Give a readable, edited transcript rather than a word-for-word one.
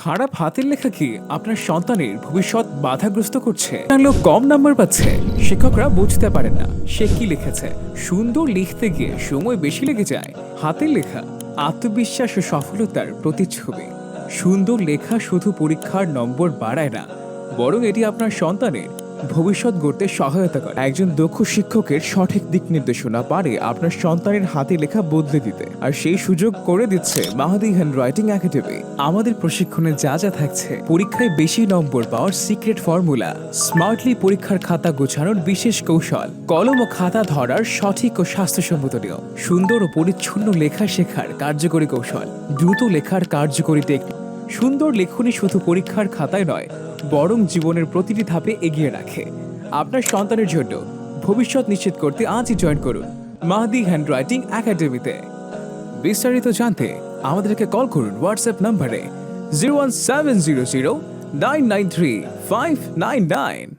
খারাপ হাতের লেখা কি আপনার সন্তানের ভবিষ্যৎ বাধাগ্রস্ত করছে? লোক কম নাম্বার পাচ্ছে, শিক্ষকরা বুঝতে পারেন না সে কি লিখেছে। সুন্দর লিখতে গিয়ে সময় বেশি লেগে যায়। হাতের লেখা আত্মবিশ্বাস ও সফলতার প্রতিচ্ছবি। সুন্দর লেখা শুধু পরীক্ষার নম্বর বাড়ায় না, বরং এটি আপনার সন্তানের ভবিষ্যৎ গড়তে সহায়তা করে। একজন দক্ষ শিক্ষকের সঠিক দিক নির্দেশনা পারে আপনার সন্তানের হাতে লেখা বদলে দিতে, আর সেই সুযোগ করে দিচ্ছে মাহাদি হ্যান্ডরাইটিং একাডেমি। আমাদের প্রশিক্ষণে যা যা থাকছে: পরীক্ষায় বেশি নম্বর পাওয়ার সিক্রেট ফর্মুলা, স্মার্টলি পরীক্ষার খাতা গোছানোর বিশেষ কৌশল, কলম ও খাতা ধরার সঠিক ও স্বাস্থ্যসম্মত নিয়ম, সুন্দর ও পরিচ্ছন্ন লেখা শেখার কার্যকরী কৌশল, দ্রুত লেখার কার্যকরী টেকনিক। সুন্দর লেখনী শুধু পরীক্ষার খাতায় নয়, বরং জীবনের প্রতিটি ধাপে এগিয়ে রাখে। আপনার সন্তানের জন্য ভবিষ্যৎ নিশ্চিত করতে আজই জয়েন করুন মাহাদি হ্যান্ডরাইটিং একাডেমিতে। বিস্তারিত জানতে আমাদেরকে কল করুন হোয়াটসঅ্যাপ নম্বরে 01700 993 599।